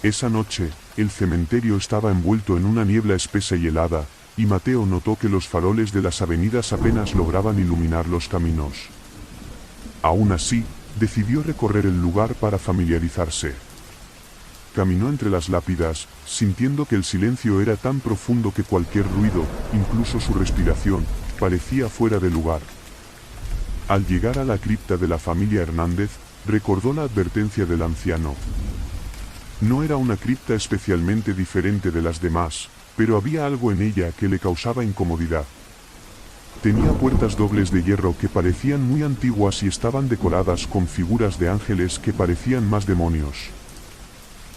Esa noche, el cementerio estaba envuelto en una niebla espesa y helada, y Mateo notó que los faroles de las avenidas apenas lograban iluminar los caminos. Aún así, decidió recorrer el lugar para familiarizarse. Caminó entre las lápidas, sintiendo que el silencio era tan profundo que cualquier ruido, incluso su respiración, parecía fuera de lugar. Al llegar a la cripta de la familia Hernández, recordó la advertencia del anciano. No era una cripta especialmente diferente de las demás, pero había algo en ella que le causaba incomodidad. Tenía puertas dobles de hierro que parecían muy antiguas y estaban decoradas con figuras de ángeles que parecían más demonios.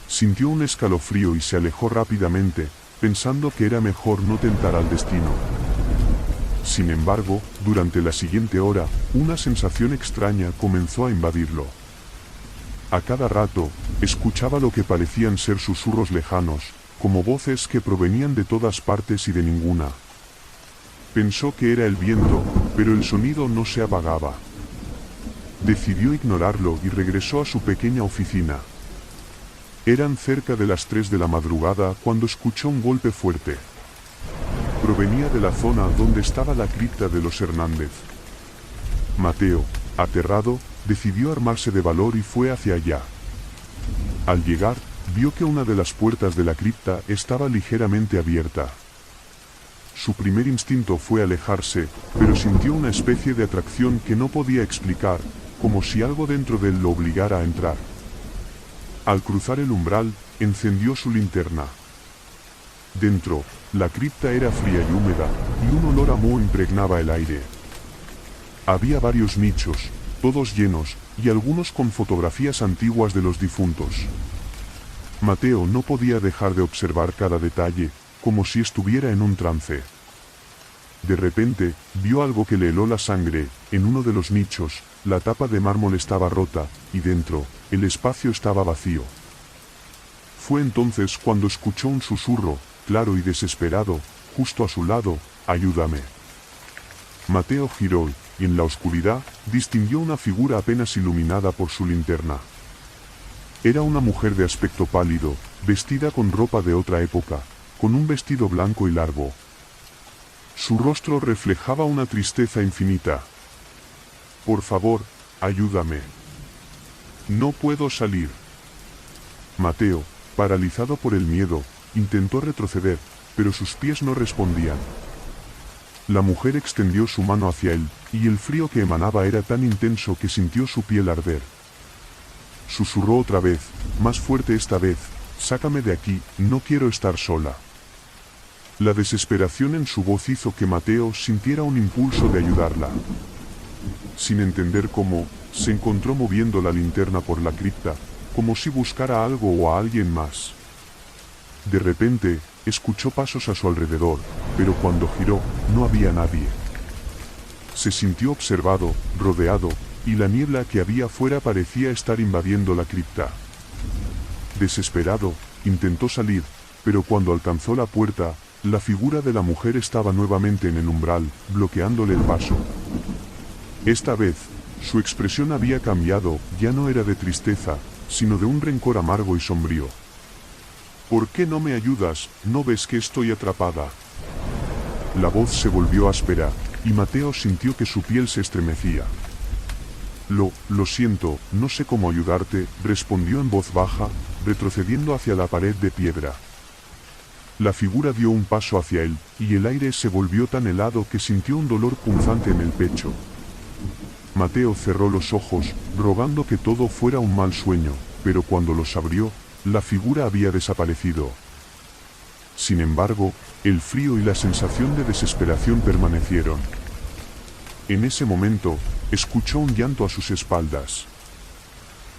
Sintió un escalofrío y se alejó rápidamente, pensando que era mejor no tentar al destino. Sin embargo, durante la siguiente hora, una sensación extraña comenzó a invadirlo. A cada rato, escuchaba lo que parecían ser susurros lejanos, como voces que provenían de todas partes y de ninguna. Pensó que era el viento, pero el sonido no se apagaba. Decidió ignorarlo y regresó a su pequeña oficina. Eran cerca de las 3 de la madrugada cuando escuchó un golpe fuerte. Provenía de la zona donde estaba la cripta de los Hernández. Mateo, aterrado, decidió armarse de valor y fue hacia allá. Al llegar, vio que una de las puertas de la cripta estaba ligeramente abierta. Su primer instinto fue alejarse, pero sintió una especie de atracción que no podía explicar, como si algo dentro de él lo obligara a entrar. Al cruzar el umbral, encendió su linterna. Dentro, la cripta era fría y húmeda, y un olor a moho impregnaba el aire. Había varios nichos, todos llenos, y algunos con fotografías antiguas de los difuntos. Mateo no podía dejar de observar cada detalle, como si estuviera en un trance. De repente, vio algo que le heló la sangre. En uno de los nichos, la tapa de mármol estaba rota, y dentro, el espacio estaba vacío. Fue entonces cuando escuchó un susurro, claro y desesperado, justo a su lado: «Ayúdame». Mateo giró, y en la oscuridad, distinguió una figura apenas iluminada por su linterna. Era una mujer de aspecto pálido, vestida con ropa de otra época, con un vestido blanco y largo. Su rostro reflejaba una tristeza infinita. «Por favor, ayúdame. No puedo salir». Mateo, paralizado por el miedo, intentó retroceder, pero sus pies no respondían. La mujer extendió su mano hacia él, y el frío que emanaba era tan intenso que sintió su piel arder. Susurró otra vez, más fuerte esta vez: «Sácame de aquí, no quiero estar sola». La desesperación en su voz hizo que Mateo sintiera un impulso de ayudarla. Sin entender cómo, se encontró moviendo la linterna por la cripta, como si buscara algo o a alguien más. De repente, escuchó pasos a su alrededor, pero cuando giró, no había nadie. Se sintió observado, rodeado, y la niebla que había fuera parecía estar invadiendo la cripta. Desesperado, intentó salir, pero cuando alcanzó la puerta, la figura de la mujer estaba nuevamente en el umbral, bloqueándole el paso. Esta vez, su expresión había cambiado, ya no era de tristeza, sino de un rencor amargo y sombrío. «¿Por qué no me ayudas? ¿No ves que estoy atrapada?». La voz se volvió áspera, y Mateo sintió que su piel se estremecía. Lo siento, no sé cómo ayudarte», respondió en voz baja, retrocediendo hacia la pared de piedra. La figura dio un paso hacia él, y el aire se volvió tan helado que sintió un dolor punzante en el pecho. Mateo cerró los ojos, rogando que todo fuera un mal sueño, pero cuando los abrió, la figura había desaparecido. Sin embargo, el frío y la sensación de desesperación permanecieron. En ese momento, escuchó un llanto a sus espaldas.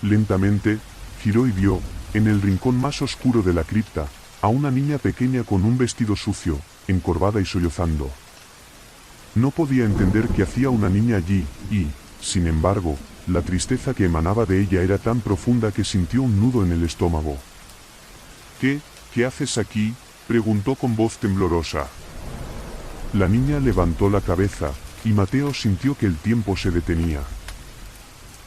Lentamente, giró y vio, en el rincón más oscuro de la cripta, a una niña pequeña con un vestido sucio, encorvada y sollozando. No podía entender qué hacía una niña allí, y, sin embargo, la tristeza que emanaba de ella era tan profunda que sintió un nudo en el estómago. ¿Qué haces aquí?, preguntó con voz temblorosa. La niña levantó la cabeza, y Mateo sintió que el tiempo se detenía.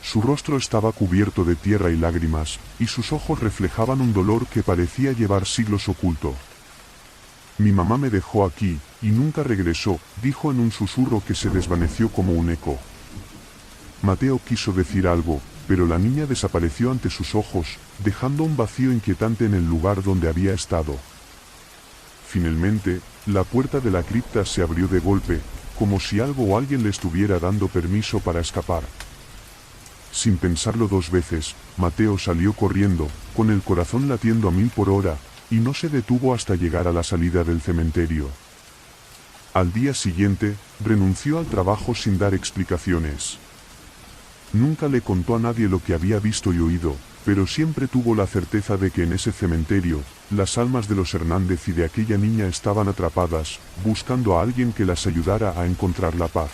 Su rostro estaba cubierto de tierra y lágrimas, y sus ojos reflejaban un dolor que parecía llevar siglos oculto. «Mi mamá me dejó aquí, y nunca regresó», dijo en un susurro que se desvaneció como un eco. Mateo quiso decir algo, pero la niña desapareció ante sus ojos, dejando un vacío inquietante en el lugar donde había estado. Finalmente, la puerta de la cripta se abrió de golpe, como si algo o alguien le estuviera dando permiso para escapar. Sin pensarlo dos veces, Mateo salió corriendo, con el corazón latiendo a 1000 por hora, y no se detuvo hasta llegar a la salida del cementerio. Al día siguiente, renunció al trabajo sin dar explicaciones. Nunca le contó a nadie lo que había visto y oído, pero siempre tuvo la certeza de que en ese cementerio, las almas de los Hernández y de aquella niña estaban atrapadas, buscando a alguien que las ayudara a encontrar la paz.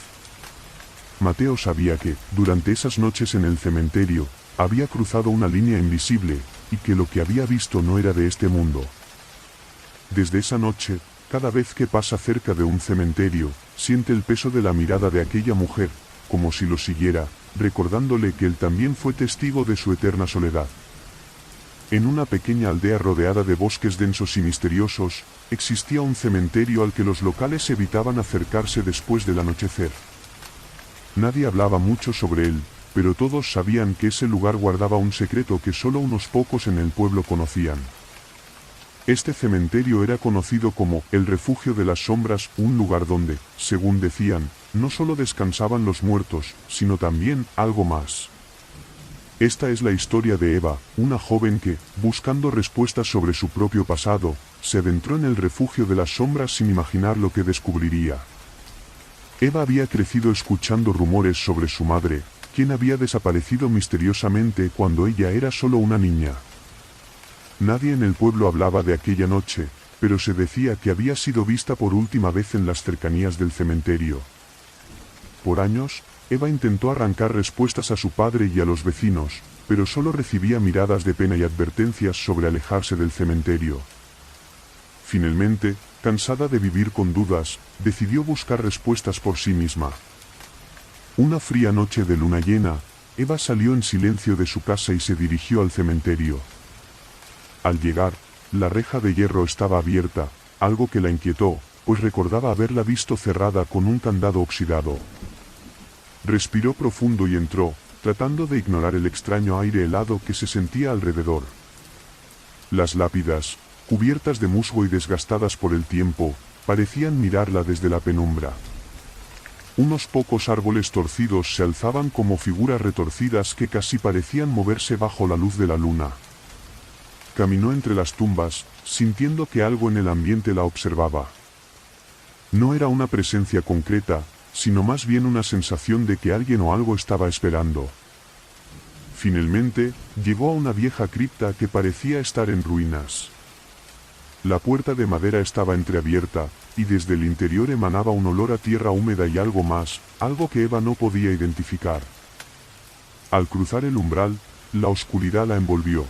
Mateo sabía que, durante esas noches en el cementerio, había cruzado una línea invisible, y que lo que había visto no era de este mundo. Desde esa noche, cada vez que pasa cerca de un cementerio, siente el peso de la mirada de aquella mujer, como si lo siguiera, recordándole que él también fue testigo de su eterna soledad. En una pequeña aldea rodeada de bosques densos y misteriosos, existía un cementerio al que los locales evitaban acercarse después del anochecer. Nadie hablaba mucho sobre él, pero todos sabían que ese lugar guardaba un secreto que solo unos pocos en el pueblo conocían. Este cementerio era conocido como el Refugio de las Sombras, un lugar donde, según decían, no solo descansaban los muertos, sino también algo más. Esta es la historia de Eva, una joven que, buscando respuestas sobre su propio pasado, se adentró en el Refugio de las Sombras sin imaginar lo que descubriría. Eva había crecido escuchando rumores sobre su madre, quien había desaparecido misteriosamente cuando ella era solo una niña. Nadie en el pueblo hablaba de aquella noche, pero se decía que había sido vista por última vez en las cercanías del cementerio. Por años, Eva intentó arrancar respuestas a su padre y a los vecinos, pero solo recibía miradas de pena y advertencias sobre alejarse del cementerio. Finalmente, cansada de vivir con dudas, decidió buscar respuestas por sí misma. Una fría noche de luna llena, Eva salió en silencio de su casa y se dirigió al cementerio. Al llegar, la reja de hierro estaba abierta, algo que la inquietó, pues recordaba haberla visto cerrada con un candado oxidado. Respiró profundo y entró, tratando de ignorar el extraño aire helado que se sentía alrededor. Las lápidas, cubiertas de musgo y desgastadas por el tiempo, parecían mirarla desde la penumbra. Unos pocos árboles torcidos se alzaban como figuras retorcidas que casi parecían moverse bajo la luz de la luna. Caminó entre las tumbas, sintiendo que algo en el ambiente la observaba. No era una presencia concreta, sino más bien una sensación de que alguien o algo estaba esperando. Finalmente, llegó a una vieja cripta que parecía estar en ruinas. La puerta de madera estaba entreabierta, y desde el interior emanaba un olor a tierra húmeda y algo más, algo que Eva no podía identificar. Al cruzar el umbral, la oscuridad la envolvió.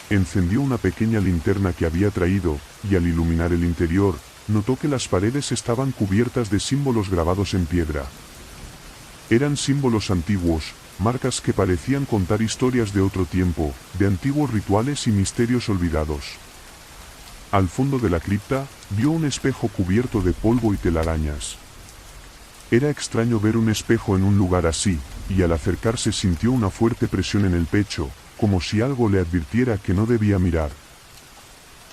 Encendió una pequeña linterna que había traído, y al iluminar el interior, notó que las paredes estaban cubiertas de símbolos grabados en piedra. Eran símbolos antiguos, marcas que parecían contar historias de otro tiempo, de antiguos rituales y misterios olvidados. Al fondo de la cripta, vio un espejo cubierto de polvo y telarañas. Era extraño ver un espejo en un lugar así, y al acercarse sintió una fuerte presión en el pecho, como si algo le advirtiera que no debía mirar.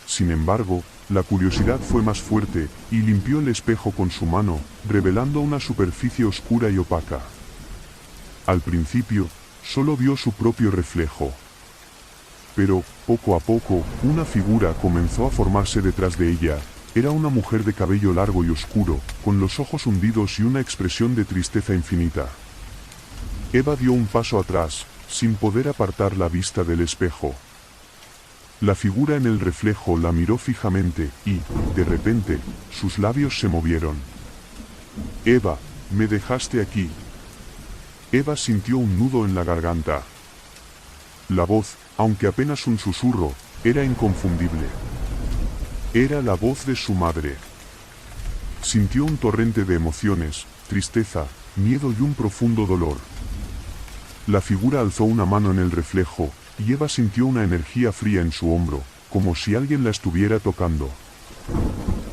Sin embargo, la curiosidad fue más fuerte, y limpió el espejo con su mano, revelando una superficie oscura y opaca. Al principio, solo vio su propio reflejo. Pero, poco a poco, una figura comenzó a formarse detrás de ella. Era una mujer de cabello largo y oscuro, con los ojos hundidos y una expresión de tristeza infinita. Eva dio un paso atrás, sin poder apartar la vista del espejo. La figura en el reflejo la miró fijamente, y, de repente, sus labios se movieron. «Eva, me dejaste aquí». Eva sintió un nudo en la garganta. La voz, aunque apenas un susurro, era inconfundible. Era la voz de su madre. Sintió un torrente de emociones, tristeza, miedo y un profundo dolor. La figura alzó una mano en el reflejo, y Eva sintió una energía fría en su hombro, como si alguien la estuviera tocando.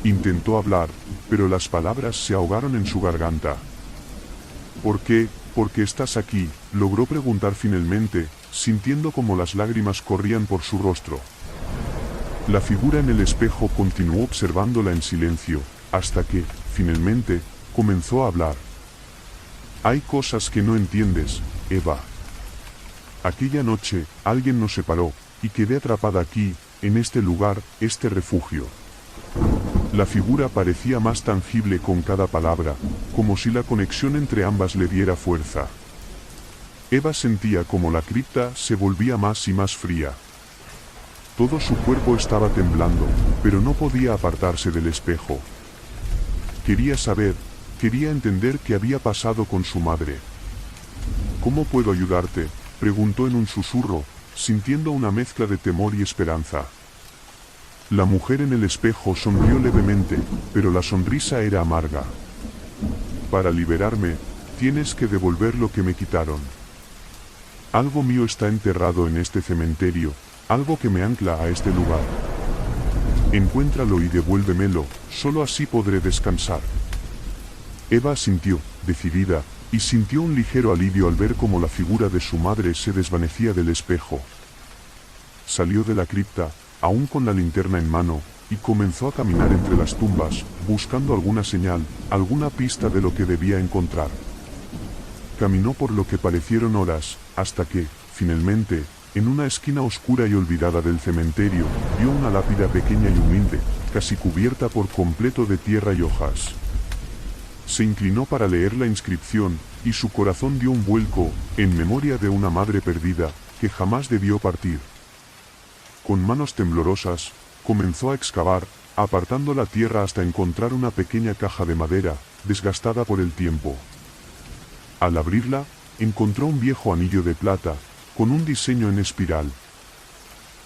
Intentó hablar, pero las palabras se ahogaron en su garganta. «¿Por qué? ¿Por qué estás aquí?», logró preguntar finalmente, sintiendo como las lágrimas corrían por su rostro. La figura en el espejo continuó observándola en silencio, hasta que, finalmente, comenzó a hablar. «Hay cosas que no entiendes, Eva. Aquella noche, alguien nos separó, y quedé atrapada aquí, en este lugar, este refugio». La figura parecía más tangible con cada palabra, como si la conexión entre ambas le diera fuerza. Eva sentía como la cripta se volvía más y más fría. Todo su cuerpo estaba temblando, pero no podía apartarse del espejo. Quería saber, quería entender qué había pasado con su madre. «¿Cómo puedo ayudarte?», preguntó en un susurro, sintiendo una mezcla de temor y esperanza. La mujer en el espejo sonrió levemente, pero la sonrisa era amarga. «Para liberarme, tienes que devolver lo que me quitaron. Algo mío está enterrado en este cementerio, algo que me ancla a este lugar. Encuéntralo y devuélvemelo, solo así podré descansar». Eva asintió, decidida, y sintió un ligero alivio al ver cómo la figura de su madre se desvanecía del espejo. Salió de la cripta, aún con la linterna en mano, y comenzó a caminar entre las tumbas, buscando alguna señal, alguna pista de lo que debía encontrar. Caminó por lo que parecieron horas, hasta que, finalmente, en una esquina oscura y olvidada del cementerio, vio una lápida pequeña y humilde, casi cubierta por completo de tierra y hojas. Se inclinó para leer la inscripción, y su corazón dio un vuelco, en memoria de una madre perdida, que jamás debió partir. Con manos temblorosas, comenzó a excavar, apartando la tierra hasta encontrar una pequeña caja de madera, desgastada por el tiempo. Al abrirla, encontró un viejo anillo de plata, con un diseño en espiral.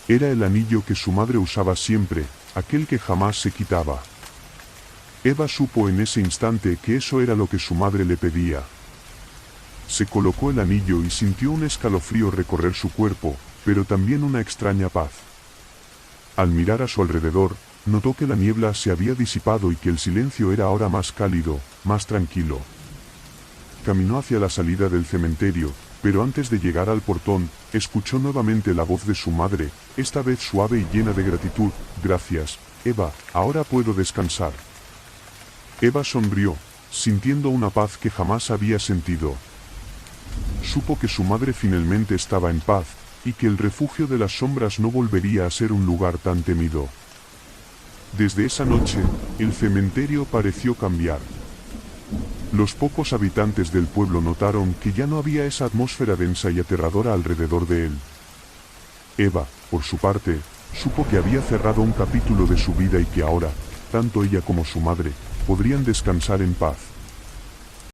Era el anillo que su madre usaba siempre, aquel que jamás se quitaba. Eva supo en ese instante que eso era lo que su madre le pedía. Se colocó el anillo y sintió un escalofrío recorrer su cuerpo, pero también una extraña paz. Al mirar a su alrededor, notó que la niebla se había disipado y que el silencio era ahora más cálido, más tranquilo. Caminó hacia la salida del cementerio, pero antes de llegar al portón, escuchó nuevamente la voz de su madre, esta vez suave y llena de gratitud. «Gracias, Eva, ahora puedo descansar». Eva sonrió, sintiendo una paz que jamás había sentido. Supo que su madre finalmente estaba en paz, y que el refugio de las sombras no volvería a ser un lugar tan temido. Desde esa noche, el cementerio pareció cambiar. Los pocos habitantes del pueblo notaron que ya no había esa atmósfera densa y aterradora alrededor de él. Eva, por su parte, supo que había cerrado un capítulo de su vida y que ahora, tanto ella como su madre, podrían descansar en paz.